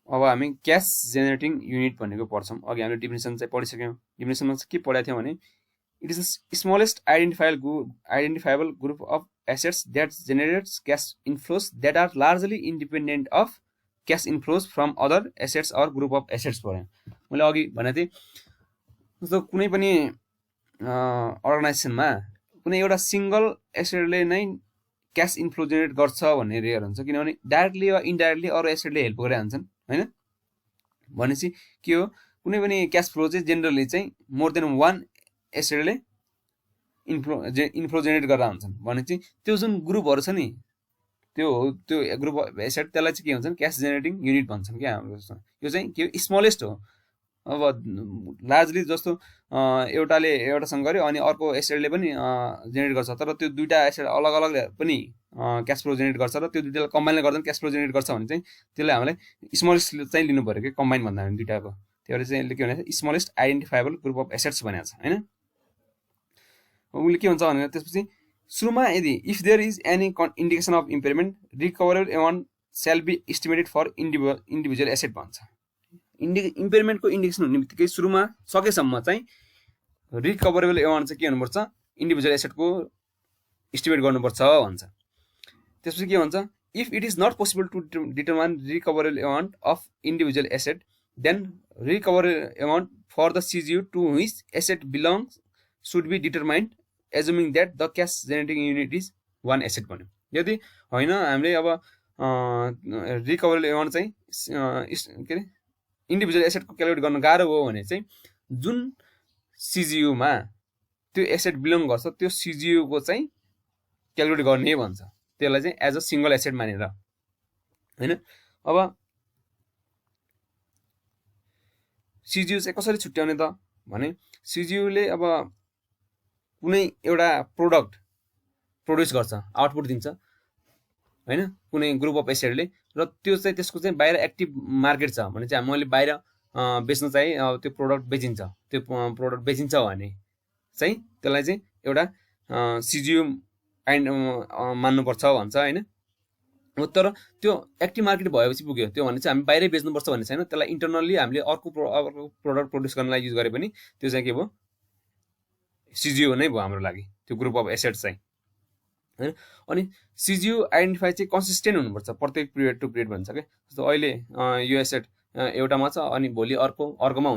अब हामी cash generating unit भनेको पढ्छौँ। अघि हामीले डिफिनेसन चाहिँ पढिसक्यौँ। डिफिनेसनमा चाहिँ के पढाएको थियौँ भने it is the smallest identifiable group of assets that generates cash inflows that are largely independent of cash inflows from other assets or group of assets पढेँ। मैले अघि भनेको थिएँ जस्तो कुनै पनि अर्गनाइजेसनमा कुनै एउटा सिङ्गल एसेटले नै क्यास इन्फ्लो जेनेरेट गर्छ भन्ने रेयर हुन्छ, किनभने डाइरेक्टली वा इन्डाइरेक्टली अरू एसेटले हेल्प गरेर हान्छन् होइन। भनेपछि के हो, कुनै पनि क्यास फ्लो चाहिँ जेनरली चाहिँ मोर देन वान एसेटले इन्फ्लो जेनेरेट गरेर हुन्छन्। भनेपछि त्यो जुन ग्रुपहरू छ नि त्यो ग्रुप अफ एसेट त्यसलाई चाहिँ के भन्छन्, क्यास जेनेरेटिङ युनिट भन्छन् क्या हाम्रो। यो चाहिँ के स्मलेस्ट हो। अब लार्जली जस्तो एउटाले एउटासँग गर्यो अनि अर्को एसेटले पनि जेनेरेट गर्छ, तर त्यो दुईवटा एसेट अलग अलग पनि क्यास फ्लो जेनेरेट गर्छ र त्यो दुईवटालाई कम्बाइनले गर्दा क्यास फ्लो जेनेरेट गर्छ भने चाहिँ त्यसलाई हामीलाई स्मलेस्ट चाहिँ लिनु पऱ्यो कि कम्बाइन भन्दा हामी दुईवटाको। त्यो भएर चाहिँ यसले के भनेको smallest identifiable group of assets भनेको छ होइन। उसले के भन्छ भने त्यसपछि सुरुमा यदि if there is any indication of impairment recoverable amount shall be estimated for individual asset भन्छ। इम्पेयरमेन्टको इन्डिकेसन हुने बित्तिकै सुरुमा सकेसम्म चाहिँ रिकभरेबल एमाउन्ट चाहिँ के हुनुपर्छ, इन्डिभिजुअल एसेटको इस्टिमेट गर्नुपर्छ भन्छ। त्यसपछि के भन्छ, if it is not possible to determine recoverable amount of individual asset then recoverable amount for the CGU to which asset belongs should be determined assuming that the cash generating unit is one asset भन्यो। यदि होइन हामीले अब रिकभरेबल amount चाहिँ के अरे individual एसेटको calculate गर्न गाह्रो हो भने चाहिँ जुन सिजियुमा त्यो एसेट बिलोङ गर्छ त्यो सिजियुको चाहिँ क्यालकुलेट गर्ने भन्छ, त्यसलाई चाहिँ एज अ सिङ्गल एसेट मानेर होइन। अब सिजियु चाहिँ कसरी छुट्याउने त भने सिजियुले अब कुनै एउटा प्रोडक्ट प्रड्युस गर्छ, आउटपुट दिन्छ होइन कुनै ग्रुप अफ एसेटले, र त्यो चाहिँ त्यसको चाहिँ बाहिर एक्टिभ मार्केट छ भने चाहिँ मैले बाहिर बेच्न चाहिँ त्यो प्रोडक्ट बेचिन्छ, त्यो प्रोडक्ट बेचिन्छ भने चाहिँ त्यसलाई चाहिँ एउटा सिजियु मान्नुपर्छ भन्छ होइन। तर त्यो एक्टिभ मार्केट भएपछि पुग्यो, त्यो भने चाहिँ हामी बाहिरै बेच्नुपर्छ भन्ने छैन। त्यसलाई इन्टरनल्ली हामीले अर्को प्रोडक्ट प्रड्युस गर्नलाई युज गरे पनि त्यो चाहिँ के भयो, सिजियु नै भयो हाम्रो लागि त्यो ग्रुप अफ एसेट चाहिँ होइन। अनि सिजियु आइडेन्टिफाई चाहिँ कन्सिस्टेन्ट हुनुपर्छ प्रत्येक पिरियड टु पिरियड भन्छ क्या। जस्तो अहिले यो एसेट एउटामा छ अनि भोलि अर्कोमा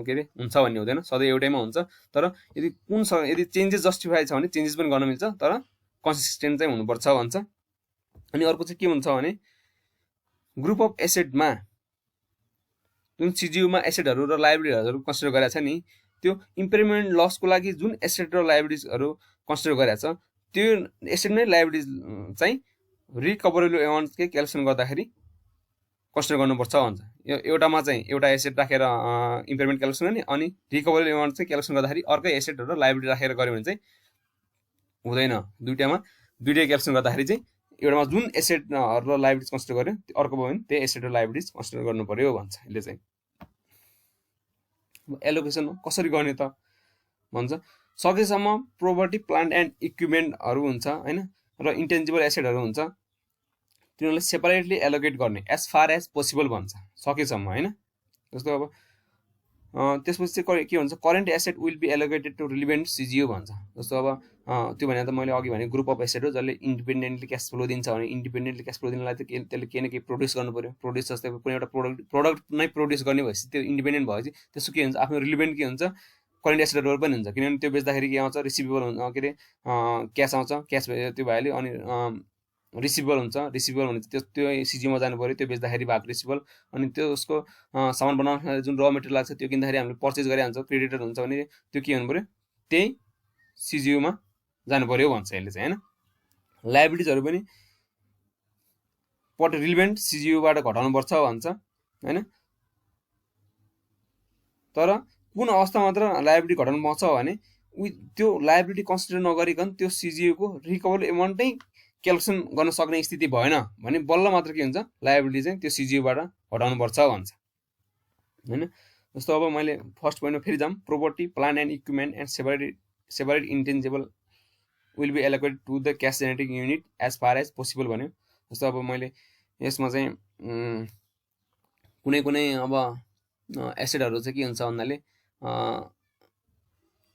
के अरे हुन्छ भन्ने हुँदैन, सधैँ एउटैमा हुन्छ। तर यदि चेन्जेस जस्टिफाई छ भने चेन्जेस पनि गर्न मिल्छ, तर कन्सिस्टेन्ट चाहिँ हुनुपर्छ भन्छ। अनि अर्को चाहिँ के हुन्छ भने ग्रुप अफ एसेटमा जुन सिजियुमा एसेटहरू र लाइबिलिटीहरू कन्सिडर गरेको छ नि, त्यो इम्पेयरमेन्ट लसको लागि जुन एसेट र लाइबिलिटीजहरू कन्सिडर गरेको छ त्यो एसेट नै लाइबिलिटिज चाहिँ रिकभरेबल एमाउन्टकै क्यालकुलेसन गर्दाखेरि कन्सिडर गर्नुपर्छ भन्छ। यो एउटामा चाहिँ एउटा एसेट राखेर इम्पेयरमेन्ट क्यालकुलेसन गर्ने, अनि रिकभरेबल एमाउन्ट चाहिँ क्यालकुलेसन गर्दाखेरि अर्कै एसेटहरू र लाइबिलिटी राखेर गऱ्यो भने चाहिँ हुँदैन। दुइटै क्यालकुलेसन गर्दाखेरि चाहिँ एउटामा जुन एसेटहरू र लाइबिलिटिज कन्सिडर गर्यो अर्को भयो भने त्यही एसेट र लाइबिलिटिज कन्सिडर गर्नु पर्यो भन्छ यसले चाहिँ। एलोकेसन कसरी गर्ने त भन्छ, सकेसम्म प्रोपर्टी प्लान्ट एन्ड इक्विपमेन्टहरू हुन्छ होइन र इन्टेन्जिबल एसेटहरू हुन्छ, तिनीहरूलाई सेपरेटली एलोकेट गर्ने एज फार एज पोसिबल भन्छ सकेसम्म होइन। जस्तो अब त्यसपछि चाहिँ के भन्छ, current asset will be allocated to relevant CGU भन्छ। जस्तो अब त्यो भने त मैले अघि भने ग्रुप अफ एसेट हो जसले इन्डिपेन्डेन्टली क्यास फ्लो दिन्छ भने इन्डिपेन्डेन्टली क्यास फ्लो दिनलाई त त्यसले केही न केही प्रड्युस गर्नु पऱ्यो। प्रड्युस जस्तै कुनै एउटा प्रोडक्ट नै प्रड्युस गर्ने भएपछि त्यो इन्डिपेन्डेन्ट भएपछि त्यसको के हुन्छ, आफ्नो रिलिभेन्ट के हुन्छ, करेन्ट एसेटहरू पनि हुन्छ। किनभने त्यो बेच्दाखेरि के आउँछ, रिसिभेबल हुन्छ, के अरे क्यास आउँछ, क्यास त्यो भइहाल्यो। अनि रिसिभेबल हुन्छ, रिसिभेबल भने त्यो सिजियुमा जानु पऱ्यो, त्यो बेच्दाखेरि भएको रिसिभेबल। अनि त्यो उसको सामान बनाउन जुन र मेटेरियल लाग्छ त्यो किन्दाखेरि हामीले पर्चेज गरे हुन्छ, क्रेडिटर हुन्छ भने त्यो के हुनु पऱ्यो, त्यही सिजियुमा जानु पऱ्यो भन्छ यसले चाहिँ होइन। लाइबिलिटिजहरू पनि रिलिभेन्ट सिजियुबाट घटाउनुपर्छ भन्छ होइन। तर कुन अवस्था मात्र लाइबिलिटी घटाउनु पाउँछ भने त्यो लाइबिलिटी कन्सिडर नगरिकन त्यो सिजियुको रिकभरेबल एमाउन्ट नै क्यालकुलेसन गर्न सक्ने स्थिति भएन भने बल्ल मात्र के हुन्छ, लाइबिलिटी चाहिँ त्यो सिजियुबाट घटाउनुपर्छ भन्छ होइन। जस्तो अब मैले फर्स्ट पोइन्टमा फेरि जाऊँ, property plant and equipment and separate intangible will be allocated to the cash generating unit as far as possible भन्यो। जस्तो अब मैले यसमा चाहिँ कुनै कुनै अब एसेटहरू चाहिँ के हुन्छ भन्नाले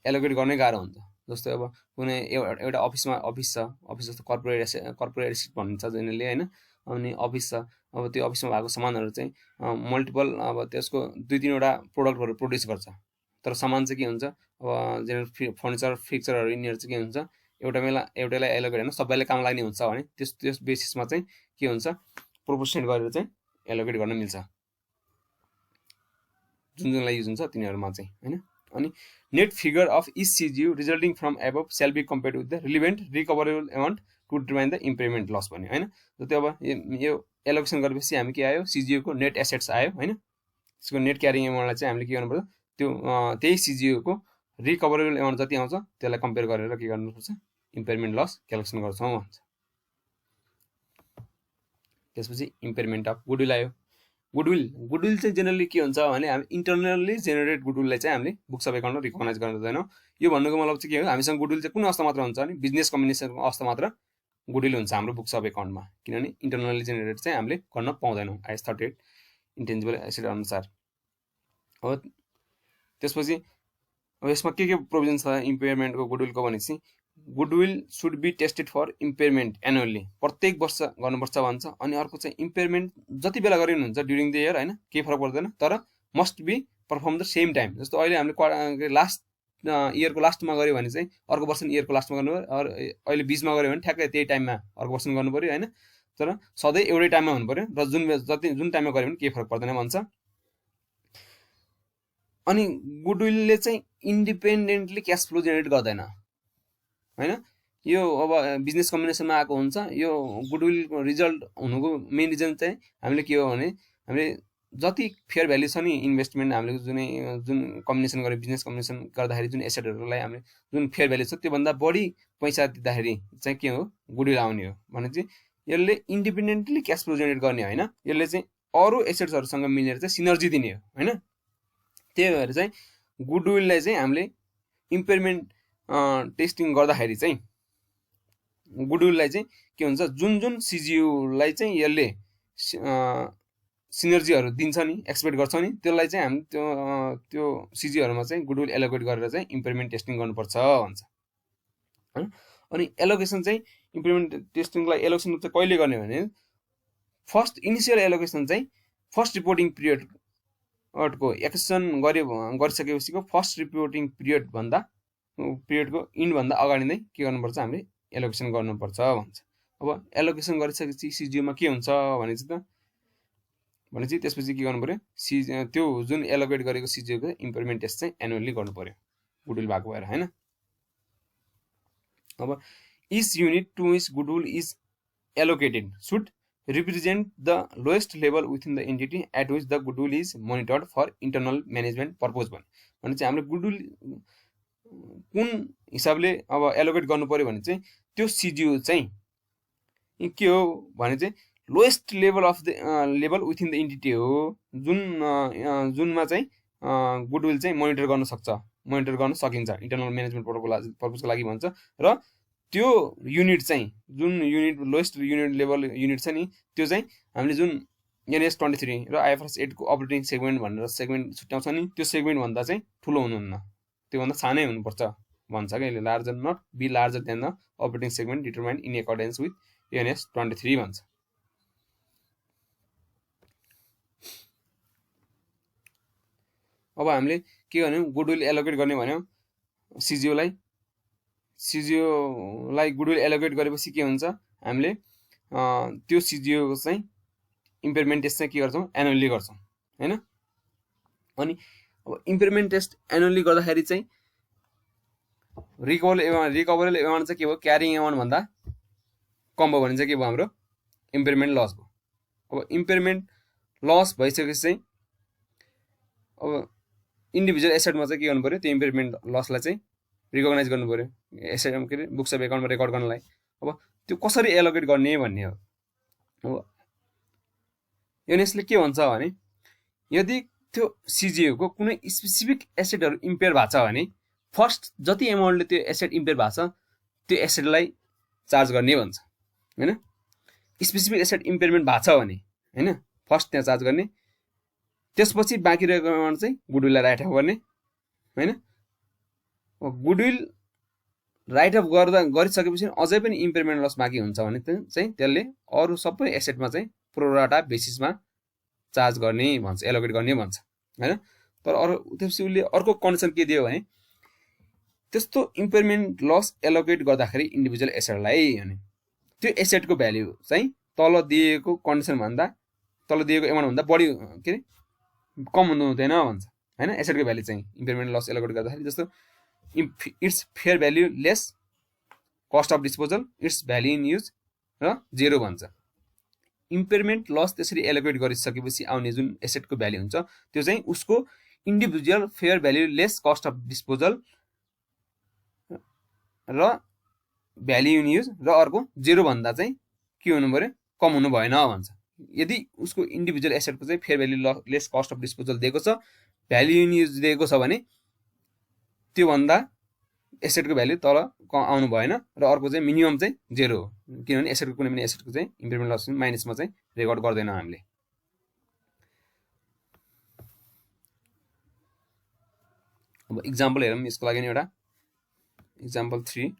एलोकेट गर्नै गाह्रो हुन्छ। जस्तै अब कुनै एउटा अफिस छ, अफिस जस्तो कर्पोरेट एसेट भनिन्छ जेनरली होइन। अनि अफिस छ, अब त्यो अफिसमा भएको सामानहरू चाहिँ मल्टिपल अब त्यसको 2-3वटा प्रोडक्टहरू प्रड्युस गर्छ। तर सामान चाहिँ के हुन्छ, अब जेनरल फर्निचर फिक्चरहरू यिनीहरू चाहिँ के हुन्छ, एउटैलाई एलोकेट होइन सबैलाई काम लाग्ने हुन्छ भने त्यस बेसिसमा चाहिँ के हुन्छ, प्रोपोर्सनेट गरेर चाहिँ एलोकेट गर्न मिल्छ जुनलाई युज हुन्छ तिनीहरूमा चाहिँ होइन। अनि net figure of each CGU resulting from above shall be compared with the relevant recoverable amount to determine the impairment loss भन्यो होइन। त्यो अब यो एलोकेसन गरेपछि हामी के आयो, सिजियुको नेट एसेट्स आयो होइन। त्यसको नेट क्यारिङ एमाउन्टलाई चाहिँ हामीले के गर्नुपर्छ, त्यो त्यही सिजियुको रिकभरेबल एमाउन्ट जति आउँछ त्यसलाई कम्पेयर गरेर के गर्नुपर्छ, इम्पेयरमेन्ट लस क्यालकुलेसन गर्छौँ भन्छ। त्यसपछि इम्पेयरमेन्ट अफ गुडविल आयो। गुडविल चाहिँ जेनरली के हुन्छ भने हामी इन्टरनल्ली जेनेरेट गुडविललाई चाहिँ हामीले बुक्स अफ एकाउन्टमा रिकगनाइज गर्दैनौँ। यो भन्नुको मतलब चाहिँ के हो, हामीसँग गुडविल चाहिँ कुन अवस्था मात्र हुन्छ भने बिजनेस कम्बिनेसनको अवस्था मात्र गुडविल हुन्छ हाम्रो बुक्स अफ एकाउन्टमा, किनभने इन्टरनल्ली जेनेरेट चाहिँ हामीले गर्न पाउँदैनौँ IAS 38 इन्टेन्जिबल एसेट अनुसार। अब त्यसपछि अब यसमा के प्रोभिजन छ इम्पेयरमेन्टको गुडविलको भनेपछि, goodwill should be tested for impairment annually, प्रत्येक वर्ष गर्नुपर्छ भन्छ। अनि अर्को चाहिँ इम्पेयरमेन्ट जति बेला गरिनुहुन्छ ड्युरिङ द इयर होइन, केही फरक पर्दैन, तर must be perform the same time. जस्तो अहिले हामीले लास्ट इयरको लास्टमा गऱ्यो भने चाहिँ अर्को वर्ष इयरको लास्टमा गर्नु पऱ्यो, अहिले बिचमा गऱ्यो भने ठ्याक्कै त्यही टाइममा अर्को वर्ष गर्नु पऱ्यो होइन। तर सधैँ एउटै टाइममा हुनु पऱ्यो र जुन टाइममा गऱ्यो भने केही फरक पर्दैन भन्छ। अनि गुडविलले चाहिँ इन्डिपेन्डेन्टली क्यास फ्लो जेनेरेट गर्दैन होइन। यो अब बिजनेस कम्बिनेसनमा आएको हुन्छ। यो गुडविलको रिजल्ट हुनुको मेन रिजन चाहिँ हामीले के हो भने, हामीले जति फेयर भ्याल्यु छ नि इन्भेस्टमेन्ट हामीले जुन कम्बिनेसन गऱ्यो, बिजनेस कम्बिनेसन गर्दाखेरि जुन एसेटहरूलाई हामीले जुन फेयर भ्याल्यु छ त्योभन्दा बढी पैसा दिँदाखेरि चाहिँ के हो, गुडविल आउने हो भने चाहिँ यसले इन्डिपेन्डेन्टली क्यास फ्लो जेनेरेट गर्ने होइन, यसले चाहिँ अरू एसेट्सहरूसँग मिलेर चाहिँ सिनर्जी दिने हो होइन। त्यही भएर चाहिँ गुडविललाई चाहिँ हामीले इम्पेयरमेन्ट टेस्टिङ गर्दाखेरि चाहिँ गुडविललाई चाहिँ के हुन्छ, जुन सिजियुलाई चाहिँ यसले सिनर्जीहरू दिन्छ नि, एक्सपेक्ट गर्छ नि, त्यसलाई चाहिँ हामी त्यो सिजियुहरूमा चाहिँ गुडविल एलोकेट गरेर चाहिँ इम्पेयरमेन्ट टेस्टिङ गर्नुपर्छ भन्छ। अनि एलोकेसन चाहिँ इम्पेयरमेन्ट टेस्टिङलाई एलोकेसन चाहिँ कहिले गर्ने भने, फर्स्ट इनिसियल एलोकेसन चाहिँ फर्स्ट रिपोर्टिङ पिरियडको एक्सन गरिसकेपछिको फर्स्ट रिपोर्टिङ पिरियडको इन्डभन्दा अगाडि नै के गर्नुपर्छ, हामीले एलोकेसन गर्नुपर्छ भन्छ। अब एलोकेसन गरिसकेपछि सिजियुमा के हुन्छ भनेपछि त्यसपछि के गर्नु पऱ्यो, त्यो जुन एलोकेट गरेको सिजियुको इम्पेयरमेन्ट टेस्ट चाहिँ एनुअल्ली गर्नु पऱ्यो गुडविल भएको भएर होइन। अब each unit to which goodwill is allocated should represent the lowest level within the entity at which the goodwill is monitored for internal management purpose भने चाहिँ हामीले गुडविल कुन हिसाबले अब एलोकेट गर्नु पर्यो भने चाहिँ त्यो सिजियु चाहिँ के हो भने चाहिँ lowest level of the level within the entity हो, जुनमा चाहिँ गुडविल चाहिँ मोनिटर गर्न सकिन्छ इन्टरनल म्यानेजमेन्ट पर्पजको लागि भन्छ। र त्यो युनिट चाहिँ जुन unit lowest unit level unit छ नि, त्यो चाहिँ हामीले जुन NAS 23 र IFRS 8 को अपरेटिङ सेगमेन्ट भनेर सेगमेन्ट छुट्याउँछ नि, त्यो सेगमेन्टभन्दा चाहिँ ठुलो हुनुहुन्न, त्योभन्दा सानै हुनुपर्छ भन्छ क्या यसले। Larger not be larger than the operating segment determined in accordance with NAS 23 भन्छ। अब हामीले के गर्यौँ, गुडविल एलोकेट गर्ने भन्यौँ सिजियुलाई गुडविल एलोकेट गरेपछि के हुन्छ, हामीले त्यो सिजियुको चाहिँ इम्पेयरमेन्ट टेस्ट चाहिँ के गर्छौँ, एनुअल्ली गर्छौँ होइन। अनि अब इम्पेयरमेन्ट टेस्ट एनुअल्ली गर्दाखेरि चाहिँ रिकभरेबल एमाउन्ट चाहिँ के भयो, क्यारिङ एमाउन्ट भन्दा कम भयो भने चाहिँ के भयो, हाम्रो इम्पेयरमेन्ट लस भयो। अब इम्पेयरमेन्ट लस भइसकेपछि चाहिँ अब इन्डिभिजुअल एसेटमा चाहिँ के गर्नु पऱ्यो, त्यो इम्पेयरमेन्ट लसलाई चाहिँ रिकगनाइज गर्नु पऱ्यो एसेट के अरे बुक्स अफ एकाउन्टमा रेकर्ड गर्नलाई। अब त्यो कसरी एलोकेट गर्ने भन्ने हो। अब यसले के भन्छ भने, यदि त्यो सिजियुको कुनै स्पेसिफिक एसेटहरू इम्पेयर भएको छ भने फर्स्ट जति एमाउन्टले त्यो एसेट इम्पेयर भएको छ त्यो एसेटलाई चार्ज गर्ने भन्छ होइन। स्पेसिफिक एसेट इम्पेयरमेन्ट भएको छ भने होइन, फर्स्ट त्यहाँ चार्ज गर्ने। त्यसपछि बाँकी रहेको अमाउन्ट चाहिँ गुडविललाई राइट अफ गर्ने हैन। गुडविल राइट अफ गरिसकेपछि अझै पनि इम्पेयरमेन्ट लस बाँकी हुन्छ भने चाहिँ त्यसले अरू सबै एसेटमा चाहिँ प्रोराटा बेसिसमा चार्ज गर्ने भन्छ, एलोकेट गर्ने भन्छ हैन। तर अरू त्यसपछि उसले अर्को कन्डिसन के दियो भने त्यस्तो इम्पेयरमेन्ट लस एलोकेट गर्दाखेरि इन्डिभिजुअल एसेटलाई भने त्यो एसेटको भ्याल्यु चाहिँ तल दिएको कन्डिसन भन्दा तल दिएको एमाउन्ट भन्दा बढी के अरे कम हुनु हुँदैन भन्छ हैन। एसेटको भ्याल्यु चाहिँ इम्पेयरमेन्ट लस एलोकेट गर्दाखेरि जस्तो it's fair value less cost of disposal, its value in use र 0 भन्छ। इम्पेयरमेन्ट लस त्यसरी एलोकेट गरिसकेपछि आउने जुन एसेटको भ्याल्यु हुन्छ त्यो चाहिँ उसको individual fair value less cost of disposal र भ्याल्यु इन युज र अर्को 0 भन्दा चाहिँ के हुनु पर्यो, कम हुनु भएन भन्छ। यदि उसको इन्डिभिजुअल एसेटको चाहिँ fair value less cost of disposal दिएको छ, भ्याल्यु इन युज दिएको छ भने त्यो भन्दा एसेटको भ्याल्यु तल आउनु भएन र अर्को चाहिँ मिनिमम चाहिँ 0 हो, किनभने एसेटको कुनै पनि एसेटको चाहिँ इम्पेयरमेन्ट लस माइनसमा चाहिँ रेकर्ड गर्दैन हामीले। अब इक्जाम्पल हेरौँ यसको लागि एउटा example 3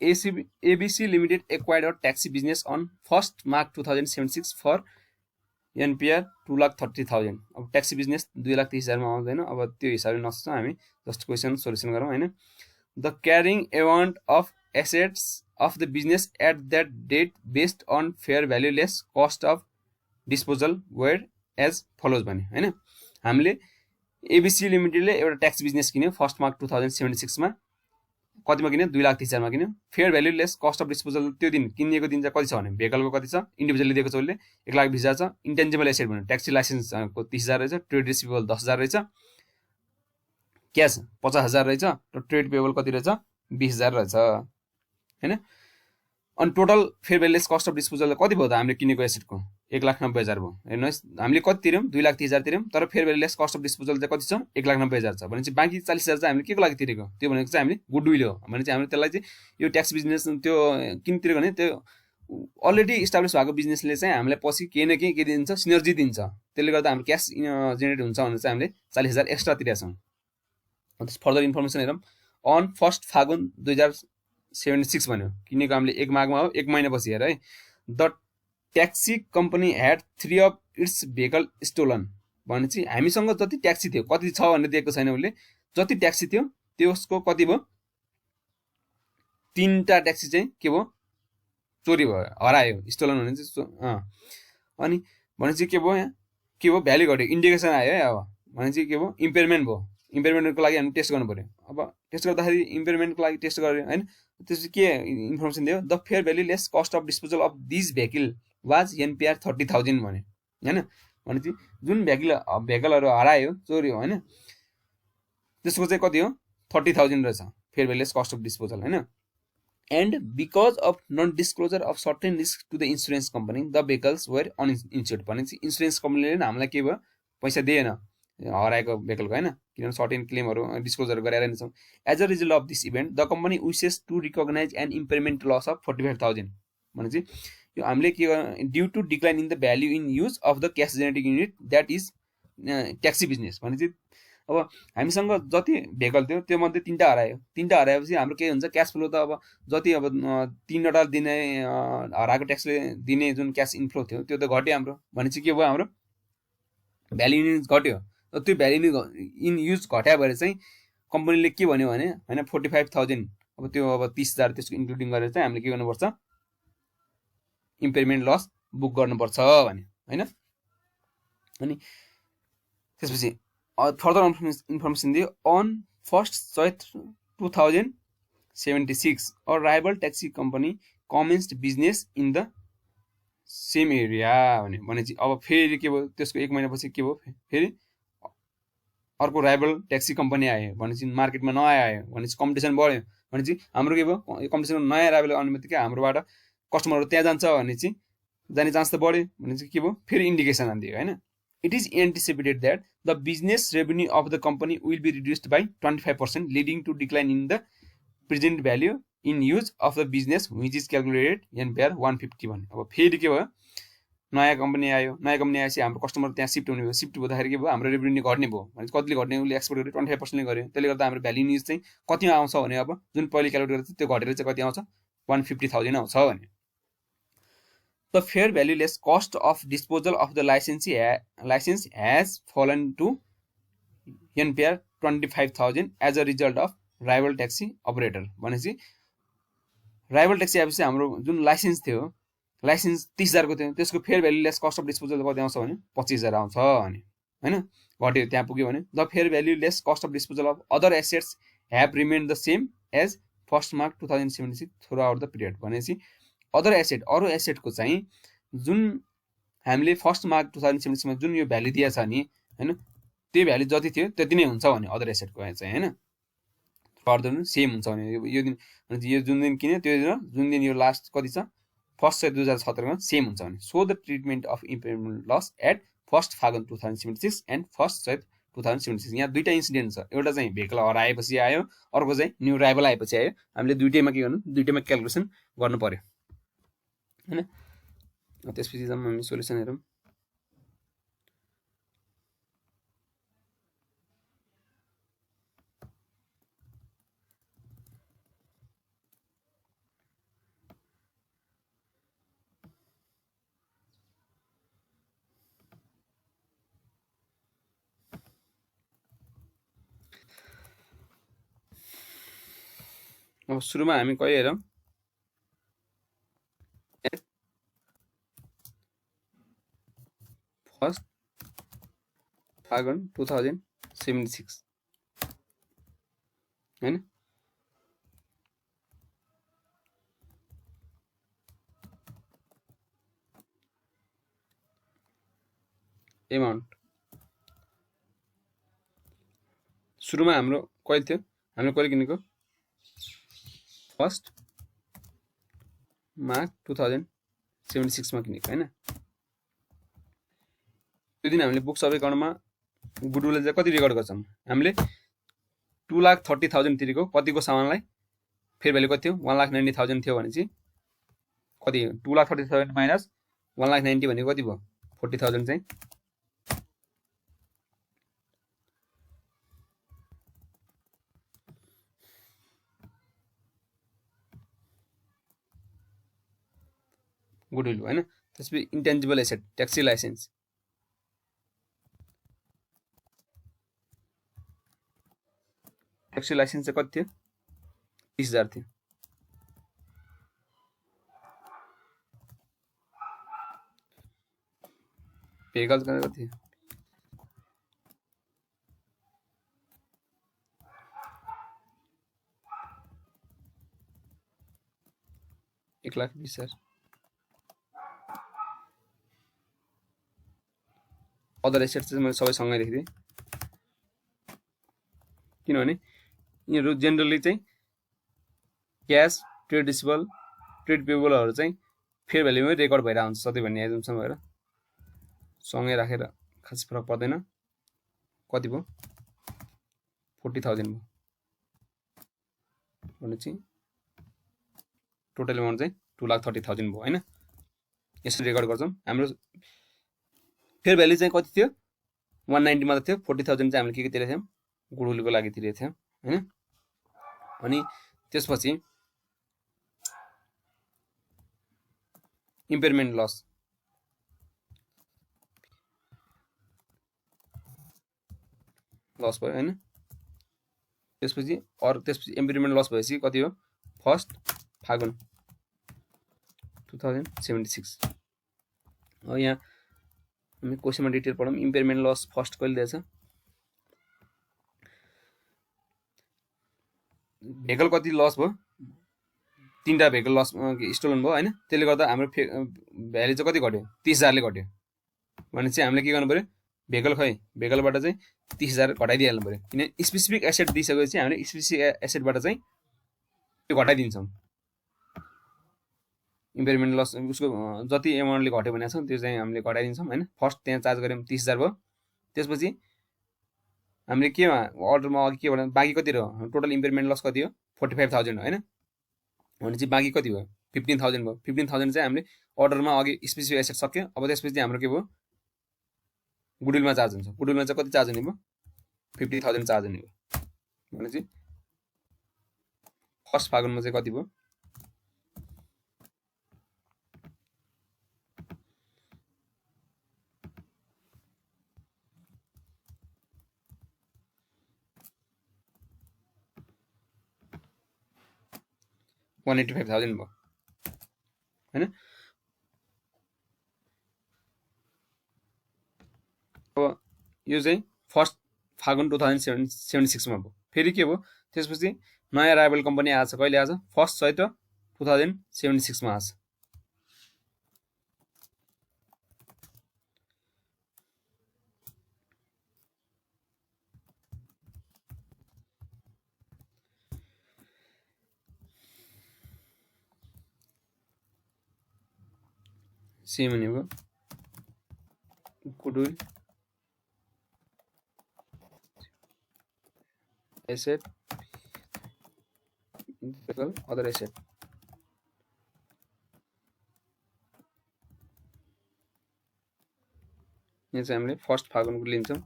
ABC Limited acquired a taxi business on 1st March 2076 for NPR 2,30,000। अब ट्याक्सी बिजनेस 2,30,000 मा आउँदैन। अब त्यो हिसाबले नसोचौँ हामी, जस्ट क्वेसन सोल्युसन गरौँ हैन। The carrying amount of assets of the business at that date based on fair value less cost of disposal where as follows भने हैन। हामीले एबीसी लिमिटेडले एउटा ट्याक्स बिजनेस किन्यो 1st March 2076 मा, कतिमा किन्यो 2,30,000 मा किन्यो। Fair value less cost of disposal त्यो दिन किनिएको दिन चाहिँ कति छ भने भेकलको कति छ, इन्डिभिजुअली दिएको छ उसले 1,20,000 छ। इन्टेन्जिबल एसेट भन्नु ट्याक्सी लाइसेन्सको 30,000 रहेछ, ट्रेड रिसिभेबल 10,000 रहेछ, क्यास 50,000 रहेछ र ट्रेड पेबल कति रहेछ 20,000 रहेछ हैन। अनि total fair value less cost of disposal कति भयो त हामीले किनेको एसेटको 1,90,000 भयो। हेर्नुहोस् हामीले कति तिर्यौँ 2,30,000 तिर्यौँ, तर fair value less cost of disposal चाहिँ कति छ 1,90,000 छ। भनेपछि बाँकी 40,000 चाहिँ हामीले के को लागि तिरेको, त्यो भनेको चाहिँ हामीले गुडविल हो। भने चाहिँ हामीले त्यसलाई चाहिँ यो ट्याक्स बिजनेस त्यो किन तिरेको भने त्यो अलरेडी इस्टाब्लिस भएको बिजनेसले चाहिँ हामीलाई पछि केही न केही के दिन्छ, सिनर्जी दिन्छ। त्यसले गर्दा हाम्रो क्यास जेनेरेट हुन्छ भनेर चाहिँ हामीले 40,000 एक्स्ट्रा तिरेका छौँ। फर्दर इन्फर्मेसन हेरौँ। अन 1st फागुन 2076 भन्यो, किनेको हामीले 1 माघमा हो, 1 महिनापछि हेर है। The taxi company had 3 of its vehicle stolen. भनेपछि हामीसँग जति ट्याक्सी थियो कति छ भनेर दिएको छैन उसले, जति ट्याक्सी थियो त्यसको कति भयो 3टा ट्याक्सी चाहिँ के भयो चोरी भयो, हरायो। स्टोलन भने चाहिँ अनि भनेपछि के भयो, यहाँ के भयो भ्याल्यु घट्यो, इन्डिकेसन आयो है। अब भनेपछि के भयो इम्पेयरमेन्ट भयो। इम्पेयरमेन्टको लागि हामी टेस्ट गर्नु पर्यो। अब टेस्ट गर्दाखेरि इम्पेयरमेन्टको लागि टेस्ट गर्यो हैन। त्यसपछि के इन्फर्मेसन दियो, the fair value less cost of disposal of this vehicle was NPR 30,000 भन्यो हैन। भनेपछि जुन भेहिकलहरू हरायो चोरी हो हैन, त्यसको चाहिँ कति हो 30,000 रहेछ fair value less cost of disposal हैन। And because of non disclosure of certain risk to the insurance company the vehicles were uninsured. भनेपछि इन्सुरेन्स कम्पनीले पनि हामीलाई के भयो पैसा दिएन हराएको भेहिकलको हैन, किनभने सर्टेन क्लेमहरू डिस्क्लोजर गरेर नै छौँ। As a result of this event the company wishes to recognise an impairment loss of 45,000। भनेपछि यो हामीले के due to decline in the value in use of the cash generating unit that is taxi business. भनेपछि अब हामीसँग जति vehicle थियो त्यो मध्ये 3टा हरायो। 3टा हराएपछि हाम्रो के हुन्छ क्यास फ्लो त अब जति अब 3वटा दिने हराएको ट्याक्सले दिने जुन क्यास इन्फ्लो थियो त्यो त घट्यो हाम्रो। भनेपछि के भयो हाम्रो भ्याल्यु इन युज घट्यो। त्यो भ्याल्यु इन युज घट्या भएर चाहिँ कम्पनीले के भन्यो भने हैन 45,000 अब त्यो अब 30,000 त्यसको इन्क्लुडिङ गरेर चाहिँ हामीले के गर्नुपर्छ इम्पेयरमेन्ट लस बुक गर्नुपर्छ भन्यो हैन। अनि त्यसपछि फर्दर इन्फर्मेसन दियो on 1st Chait 2076 a rival taxi company commenced business in the same area भन्यो। भनेपछि अब फेरि के भयो त्यसको 1 महिनापछि के भयो फेरि अर्को राइभल ट्याक्सी कम्पनी आयो। भनेपछि मार्केटमा नयाँ आयो, भनेपछि कम्पिटिसन बढ्यो। भनेपछि हाम्रो के भयो कम्पिटिसन नयाँ राइभल आउने बित्तिकै हाम्रोबाट कस्टमरहरू त्यहाँ जान्छ भने चाहिँ जाने चान्स त बढ्यो। भने चाहिँ के भयो फेरि इन्डिकेसन आइदियो हैन। It is anticipated that the business revenue of the company will be reduced by 25% leading to decline in the present value in use of the business which is calculated NPR 150 भने अब फेरि के भयो नयाँ company आएपछि हाम्रो customer त्यहाँ shift हुने भयो सिफ्ट हुँदाखेरि के भयो हाम्रो रेभेन्यू घट्ने भयो भने कतिले घट्ने उसले एक्सपोर्ट गरेर 25% गर्यो त्यसले गर्दा हाम्रो भ्याल्यु इन युज चाहिँ कति आउँछ भने अब जुन पहिले क्यालकुलेट गरेको थियो त्यो घटेर चाहिँ कति आउँछ 150,000 आउँछ भने the fair value less cost of disposal of the licence has fallen to NPR 25,000 as a result of rival taxi operator भनेपछि राइभल ट्याक्सी आएपछि हाम्रो जुन लाइसेन्स थियो लाइसेन्स 30,000 को थियो त्यसको fair value less cost of disposal कति आउँछ भने 25,000 आउँछ भने हैन घट्यो त्यहाँ पुग्यो भने the fair value less cost of disposal of other assets have remain the same as first March 2076 throughout the period भनेपछि अदर एसेट अरू एसेटको चाहिँ जुन हामीले फर्स्ट मार्क 2076 मा जुन यो भ्याल्यु दिएछ नि हैन त्यो भ्याल्यु जति थियो त्यति नै हुन्छ भने अदर एसेटको चाहिँ हैन फर्दर सेम हुन्छ भने यो दिन यो जुन दिन किन्यो त्यो दिन जुन दिन यो लास्ट कति छ फर्स्ट चाहिँ 2017 मा सेम हुन्छ भने so the treatment of impairment loss at first Phagun 2076 and first Chait 2076 यहाँ दुईटा इन्सिडेन्ट छ एउटा चाहिँ भेहिकल हराएपछि आयो अर्को चाहिँ न्यू राइभल आएपछि आयो हामीले दुईटैमा के गर्नु दुईटैमा क्याल्कुलेसन गर्नु पर्यो हैन त्यसपछि जाम हामी सोलुसन हेरौँ अब सुरुमा हामी कहिले हेरौँ फर्स्ट फागुन 2076 हैन एमाउन्ट सुरुमा हाम्रो कहिले थियो हामीले कहिले किनेको फर्स्ट मार्च 2076 मा किनेको हैन त्यो दिन हामीले बुक्स अफ एकाउन्टमा गुडविल चाहिँ कति रेकर्ड गर्छौं हामीले 2,30,000 तिरेको कतिको सामानलाई फेयर भ्यालु कति थियो 1,90,000 थियो भने चाहिँ कति 2,30,000 माइनस 1,90,000 भनेको कति भयो 40,000 चाहिँ गुडविल हैन त्यसपछि intangible asset taxi licence taxi licence चाहिँ कति थियो 30,000 थियो भेहिकल कति थियो 1,20,000 अदर एसेट्स चाहिँ मैले सबै सँगै लेखिदिएँ किनभने यिनीहरू जेनरली चाहिँ क्याश ट्रेड रिसिभेबल ट्रेड पेबलहरू चाहिँ फेयर भ्यालुमै रेकर्ड भइरहेको हुन्छ सधैँ भन्ने एजम्सन भएर सँगै राखेर खास फरक पर्दैन कति भयो 40,000 भयो भने चाहिँ टोटल एमाउन्ट चाहिँ 2,30,000 भयो हैन यसरी रेकर्ड गर्छौं हाम्रो फेयर भ्यालु चाहिँ कति थियो 190 मा थियो 40,000 चाहिँ हामीले के तिरेको थियौं गुडविलको लागि तिरेको थियौं हैन अनि त्यसपछि इम्पेयरमेन्ट लस भयो हैन त्यसपछि इम्पेयरमेन्ट लस भएपछि कति हो फर्स्ट फागुन 2076 अब यहाँ हामी क्वेशनमा डिटेल पढौँ इम्पेयरमेन्ट लस फर्स्ट कहिले दिएछ भेहिकल कति लस भयो तीनटा भेहिकल लस स्टोलन भयो हैन त्यसले गर्दा हाम्रो भ्यालु चाहिँ कति घट्यो 30,000 ले घट्यो भने चाहिँ हामीले के गर्नु पर्यो भेहिकलबाट चाहिँ 30,000 घटाइदिहाल्नु पर्यो किन स्पेसिफिक एसेट दिइसकेपछि हामीले स्पेसिफिक एसेटबाट चाहिँ त्यो घटाइदिन्छौँ इम्पेयरमेन्ट लस उसको जति एमाउन्टले घट्यो भनेको छ त्यो चाहिँ हामीले घटाइदिन्छौँ हैन फर्स्ट त्यहाँ चार्ज गर्यौं 30,000 भयो त्यसपछि हामीले के अर्डरमा अघि के भने बाँकी कति रह्यो टोटल इम्पेयरमेन्ट लस कति हो 45,000 हो हैन भनेपछि बाँकी कति भयो 15,000 भयो 15,000 चाहिँ हामीले अर्डरमा अघि स्पेसिफिक एसेट सक्यो अब त्यसपछि हाम्रो के भयो गुडविलमा चार्ज हुन्छ गुडविलमा चाहिँ कति चार्ज हुने भयो 50,000 चार्ज हुने भयो भनेपछि फर्स्ट फागुनमा चाहिँ कति भयो $185,000 भयो हैन अब यो चाहिँ फर्स्ट फागुन 2076 मा भयो फेरि के भयो त्यसपछि नयाँ राइभल कम्पनी आछ कहिले आछ फर्स्ट चैत्र 2076 मा आछ सेम भनेको गुडविल एसेट अदर एसेट यो चाहिँ हामीले फर्स्ट फागुनको लिन्छौँ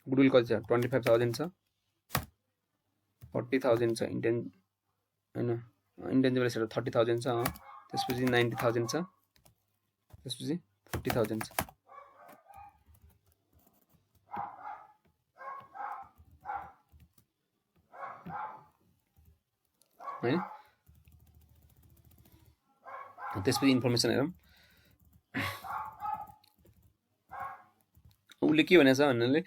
गुडविल कति छ 25,000 छ 40,000 छ इन्टेन्जिबल एसेट 30,000 छ त्यसपछि 90,000 छ त्यसपछि 40,000 छ हैन त्यसपछि इन्फर्मेसन हेरौँ उसले के भनेछ भन्नाले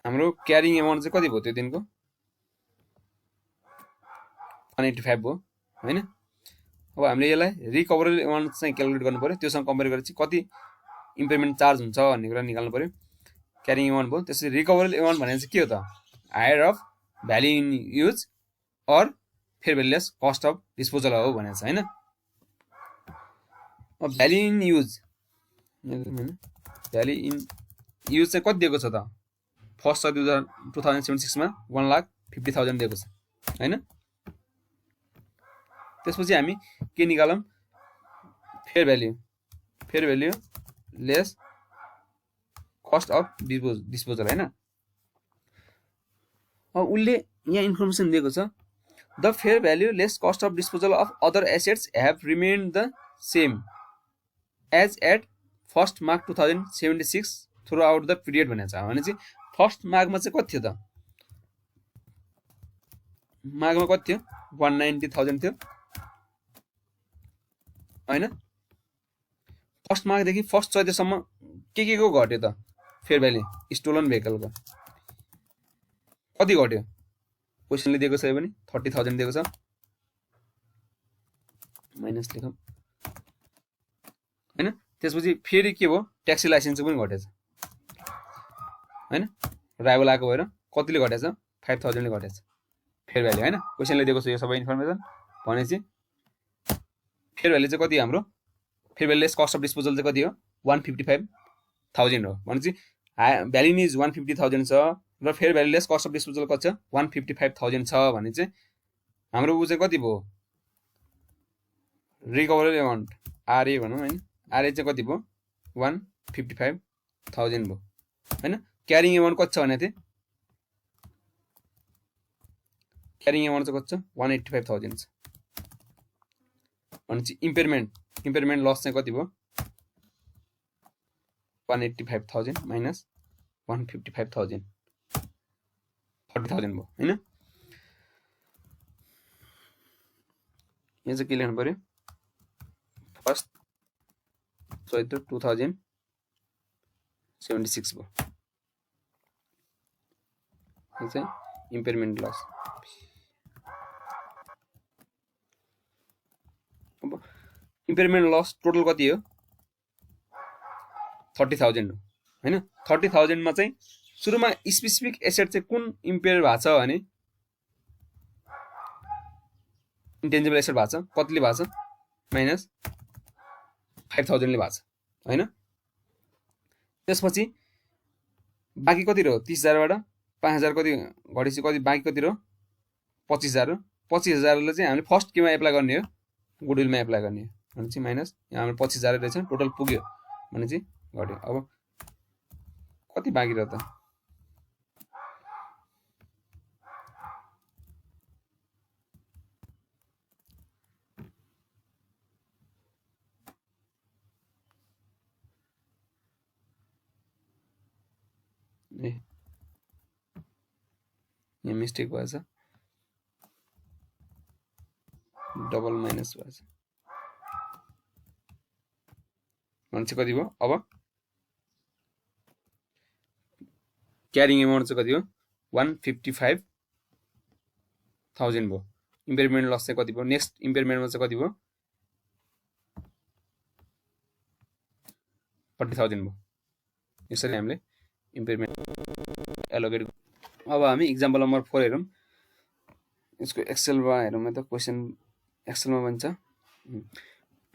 हाम्रो क्यारिङ एमाउन्ट चाहिँ कति भयो त्यो दिनको 185 भयो हैन अब हामीले यसलाई रिकभरेबल एमाउन्ट चाहिँ क्याल्कुलेट गर्नु पर्यो त्योसँग कम्पेयर गरेपछि कति इम्पेयरमेन्ट चार्ज हुन्छ भन्ने कुरा निकाल्नु पर्यो क्यारिङ एमाउन्ट भयो त्यसपछि रिकभरेबल एमाउन्ट भनेको चाहिँ के हो त higher of value in use or fair value less cost of disposal हो भनेको छ हैन अब value in use value in use चाहिँ कति दिएको छ त फर्स्ट 2076 मा 1,50,000 दिएको छ हैन त्यसपछि हामी के निकालौं fair value less cost of disposal हैन अब उले यहाँ इन्फर्मेसन दिएको छ the fair value less cost of disposal of other assets have remained the same as at first March 2076 throughout the period भनेको छ भने चाहिँ फर्स्ट मार्चमा चाहिँ कति थियो त मार्चमा कति थियो 190,000 थियो हैन फर्स्ट मार्चदेखि फर्स्ट चैत्रसम्म के को घट्यो त फेयर भ्याल्यु स्टोलन भेहिकलको कति घट्यो क्वेशनले दिएको छ भने 30,000 दिएको छ माइनस लेखौँ हैन त्यसपछि फेरि के भयो ट्याक्सी लाइसेन्स पनि घटेछ हैन राइभल आएको भएर कतिले घटेछ 5,000 ले घटेछ फेयर भ्याल्यु हैन क्वेशनले दिएको छ यो सबै इन्फर्मेसन भनेपछि फेयर भ्याल्यु चाहिँ कति हाम्रो fair value less cost of disposal चाहिँ कति हो 155,000 हो भनेपछि भ्याल्यु इज 150,000 छ र fair value less cost of disposal कति छ 155,000 छ भने चाहिँ हाम्रो उ चाहिँ कति भयो रिकभरेबल एमाउन्ट आरए भनौँ हैन आरए चाहिँ कति भयो 155,000 भयो हैन क्यारिङ एमाउन्ट कति छ भने थिए क्यारिङ एमाउन्ट चाहिँ कति छ 185,000 छ भनेपछि इम्पेयरमेन्ट लस चाहिँ कति भयो 185,000 माइनस 155,000 40,000 भयो हैन यहाँ चाहिँ के लेख्नु पर्यो फर्स्ट चैत्र 2076 भयो यो चाहिँ इम्पेयरमेन्ट लस अब इम्पेयरमेन्ट लस टोटल कति हो 30,000 हो हैन 30,000 मा चाहिँ सुरुमा स्पेसिफिक एसेट चाहिँ कुन इम्पेयर भएको छ भने इन्टेन्जिबल एसेट भएको छ कतिले भएको छ माइनस 5,000 ले भएको छ हैन त्यसपछि बाँकी कति रह्यो 30,000बाट 5,000 कति घटेपछि कति बाँकी कति रह्यो 25,000 हो। 25,000लाई चाहिँ हामीले फर्स्ट केमा एप्लाई गर्ने हो गुडविलमा एप्लाई गर्ने हो भनेपछि माइनस यहाँ हाम्रो 25,000 रहेछ टोटल पुग्यो भने चाहिँ घट्यो। अब कति बाँकी रह्यो त ए यहाँ मिस्टेक भएछ डबल माइनस भएछ भनेपछि कति भयो अब क्यारिङ एमाउन्ट चाहिँ कति हो 155,000 भयो। इम्पेयरमेन्ट लस चाहिँ कति भयो नेक्स्ट इम्पेयरमेन्टमा चाहिँ कति भयो 40,000 भयो। यसरी हामीले इम्पेयरमेन्ट एलोकेट। अब हामी इक्जाम्पल नम्बर 4 हेरौँ यसको एक्सेलमा हेरौँ त क्वेसन एक्सेलमा भन्छ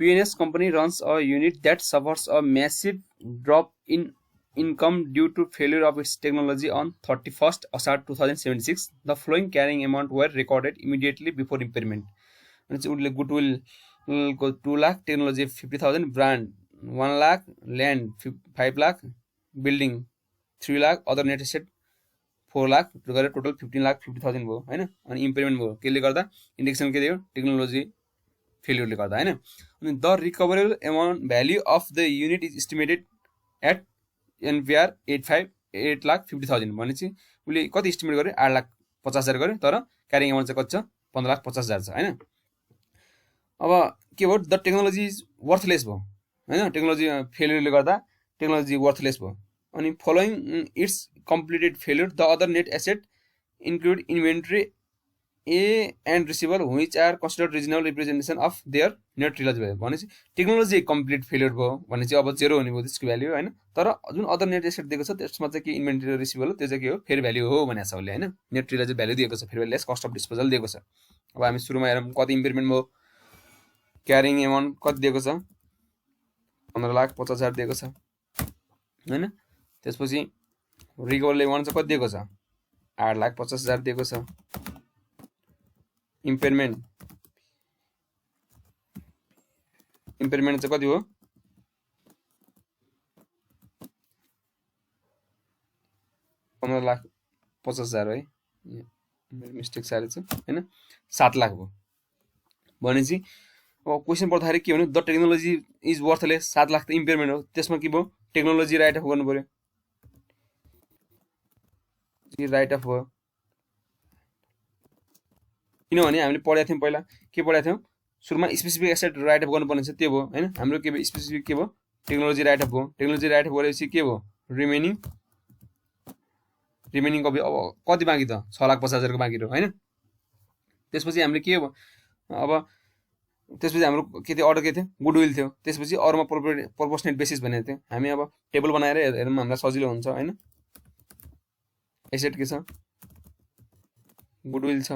PNS company runs a unit that suffers a massive drop in income due to failure of its technology on 31st Asar 2076. The following carrying amount were recorded immediately before impairment. Goodwill 2 lakh, technology 50,000, brand 1 lakh, land 5 lakh, building 3 lakh, other net asset 4 lakh, total 15,50,000 भयो हैन। अनि इम्पेयरमेन्ट भयो केले गर्दा induction के दियो technology फेलियरले गर्दा हैन। अनि the recoverable amount value of the unit is estimated at NPR 8,50,000 भनेपछि उसले कति एस्टिमेट गर्यो 8,50,000 गर्यो तर क्यारिङ एमाउन्ट चाहिँ कति छ 15,50,000 छ हैन। अब के भयो द टेक्नोलोजी इज वर्थलेस भयो हैन टेक्नोलोजी फेलियरले गर्दा टेक्नोलोजी वर्थलेस भयो। अनि following its completed failure the other net asset include inventory a and receivable which are considered reasonable representation of their net realise भयो भनेपछि टेक्नोलोजी कम्प्लिट फेलियर भयो भने चाहिँ अब जेरो हुने भयो त्यसको भ्याल्यु हैन। तर जुन अदर नेट एसेट दिएको छ त्यसमा चाहिँ के इन्भेन्ट्री रिसिभल हो त्यो चाहिँ के हो फेयर भ्याल्यु हो भनेको छ उसले हैन। नेट रियलाइज भ्याल्यु दिएको छ fair value less cost of disposal दिएको छ। अब हामी सुरुमा हेरौँ कति इम्पेयरमेन्ट भयो क्यारिङ एमाउन्ट कति दिएको छ 15,50,000 दिएको छ हैन। त्यसपछि रिकभरेबल एमाउन्ट चाहिँ कति दिएको छ 8,50,000 दिएको छ। इम्पेयरमेन्ट चाहिँ कति हो 15,50,000 है मिस्टेक सारे छ हैन 7 लाख भयो भनेपछि अब क्वेशन पढ्दाखेरि के भन्यो the technology is worthless 7 lakh त इम्पेयरमेन्ट हो त्यसमा के भयो टेक्नोलोजी राइट अफ गर्नु पर्यो राइट अफ भयो किनभने हामीले पढेको थियौँ पहिला के पढेको थियौँ सुरुमा स्पेसिफिक एसेट राइट अफ गर्नुपर्ने छ त्यो भयो हैन। हाम्रो के भयो स्पेसिफिक के भयो टेक्नोलोजी राइट अफ भयो टेक्नोलोजी राइट अफ गरेपछि के भयो रिमेनिङ कति अब कति बाँकी त 6,50,000 को बाँकी रह्यो हैन। त्यसपछि हामीले के भयो अब त्यसपछि हाम्रो के थियो अर्डर के थियो गुडविल थियो त्यसपछि अरूमा प्रोपोर्सनेट बेसिस भनेको थियो हामी अब टेबल बनाएर हेरौँ हामीलाई सजिलो हुन्छ हैन। एसेट के छ गुडविल छ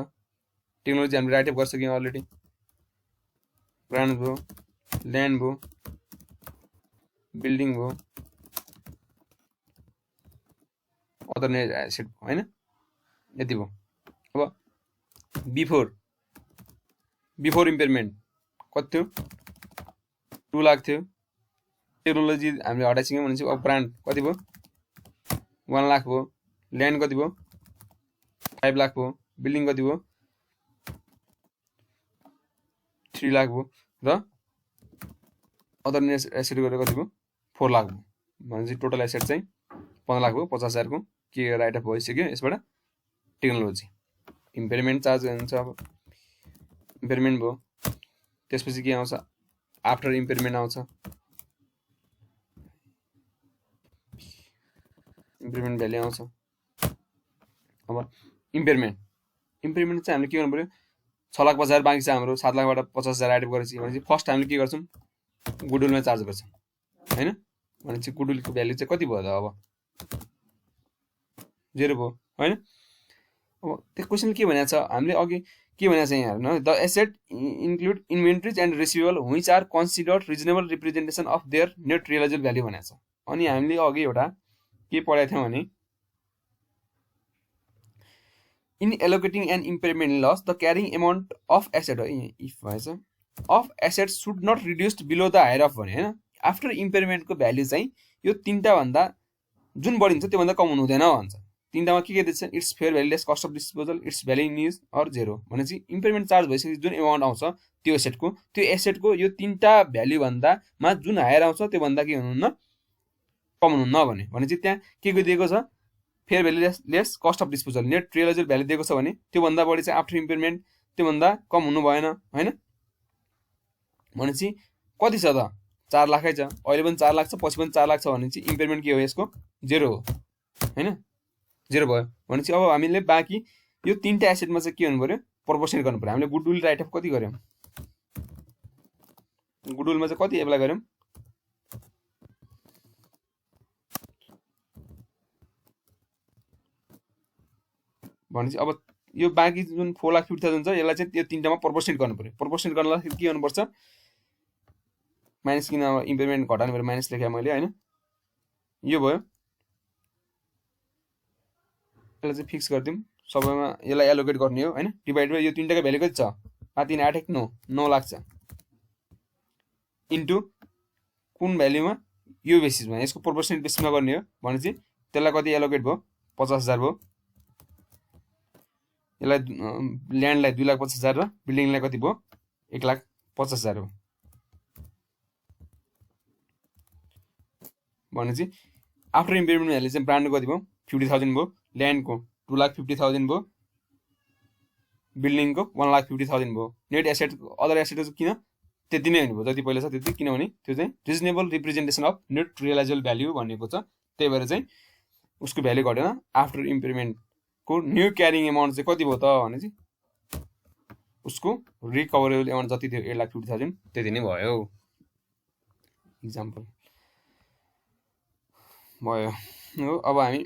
टेक्नोलोजी हामीले राइट अफ गरिसक्यौँ अलरेडी ब्रान्ड भयो ल्यान्ड भयो बिल्डिङ भयो अदर नेट एसेट हैन यति भयो। अब बिफोर इम्पेयरमेन्ट कति थियो 2 लाख थियो टेक्नोलोजी हामीले हटाइसक्यौँ भनेपछि अब ब्रान्ड कति भयो 1 लाख भयो ल्यान्ड कति भयो 5 लाख भयो बिल्डिङ कति भयो 3 लाख भयो र अदर नेट एसेट गरेर कति भयो 4 लाख भयो भनेपछि टोटल एसेट चाहिँ 15 लाख भयो 50,000 को के राइट अफ भइसक्यो यसबाट टेक्नोलोजी। इम्पेयरमेन्ट चार्ज हुन्छ अब इम्पेयरमेन्ट भयो त्यसपछि के आउँछ आफ्टर इम्पेयरमेन्ट आउँछ इम्पेयरमेन्ट भ्याल्यु आउँछ। अब इम्पेयरमेन्ट चाहिँ हामीले के गर्नु पर्यो 6,50,000 बाँकी छ हाम्रो 7 लाखबाट 50,000 राइट अफ गरेपछि भनेपछि फर्स्ट हामीले के गर्छौँ गुडविलमा चार्ज गर्छौँ हैन। भनेपछि गुडविलको भ्याल्यु चाहिँ कति भयो त अब 0 भयो हैन। अब त्यो क्वेसन के भनेको छ हामीले अघि के भनेको छ यहाँ हेर्नु the asset include inventories and receivable which are considered reasonable representation of their net realisable value भनेको छ। अनि हामीले अघि एउटा के पढाएको थियौँ भने in allocating an impairment loss the carrying amount of asset है इफ भएछ of asset should not reduced below the higher of भने होइन आफ्टर इम्पेयरमेन्टको भ्याल्यु चाहिँ यो तीनटा भन्दा जुन बढी हुन्छ त्योभन्दा कम हुनु हुँदैन भन्छ तीनटामा के दिन्छ its fair value less cost of disposal its value in use or zero भनेपछि इम्पेयरमेन्ट चार्ज भइसकेपछि जुन एमाउन्ट आउँछ त्यो एसेटको यो तीनटा भ्याल्यु भन्दामा जुन हायर आउँछ त्योभन्दा के हुनुहुन्न कम हुनुहुन्न भनेपछि त्यहाँ के दिएको छ fair value less cost of disposal net realisable value दिएको छ भने त्योभन्दा बढी चाहिँ आफ्टर इम्पेयरमेन्ट त्योभन्दा कम हुनु भएन होइन भनेपछि कति छ त 4 लाखै छ अहिले पनि 4 लाख छ पछि पनि 4 लाख छ भनेपछि इम्पेयरमेन्ट के हो यसको जेरो हो होइन जेरो भयो भनेपछि अब हामीले बाँकी यो तीनटा एसेटमा चाहिँ के हुनु पर्यो प्रोपोर्सनेट गर्नु पर्यो हामीले गुडविल राइट अफ कति गर्यौँ गुडविलमा चाहिँ कति एप्लाई गर्यौँ भनेपछि अब यो बाँकी जुन 4,50,000 छ यसलाई चाहिँ त्यो तीनटामा प्रोपोर्सनेट गर्नु पर्यो प्रोपोर्सनेट गर्नलाई के गर्नुपर्छ माइनस किन अब इम्पेयरमेन्ट घटाउनु पर्यो माइनस लेखेँ मैले होइन यो भयो यसलाई चाहिँ फिक्स गरिदिउँ सबैमा यसलाई एलोकेट गर्ने हो होइन डिभाइड बाइ यो तीनटाको भ्यालु कति छ 5 3 8 1 9 लाख छ इन्टु कुन भ्यालुमा यो बेसिसमा यसको प्रोपोर्सनेट बेसिसमा गर्ने हो भनेपछि त्यसलाई कति एलोकेट भयो 50,000 भयो यसलाई ल्यान्डलाई 2,50,000 र बिल्डिङलाई कति भयो 1,50,000 हो भनेपछि आफ्टर इम्पेयरमेन्ट भ्यालु चाहिँ ब्रान्डको कति भयो 50,000 भयो ल्यान्डको 2,50,000 भयो बिल्डिङको 1,50,000 भयो नेट एसेट अदर एसेट किन त्यति नै हुनुभयो जति पहिला छ त्यति किनभने त्यो चाहिँ reasonable representation of net realisable value भनेको छ त्यही भएर चाहिँ उसको भ्याल्यु घटेन आफ्टर इम्पेयरमेन्टको न्यू क्यारिङ एमाउन्ट चाहिँ कति भयो त भने चाहिँ उसको रिकभरेबल एमाउन्ट जति थियो 8,50,000 त्यति नै भयो इक्जाम्पल भयो हो अब हामी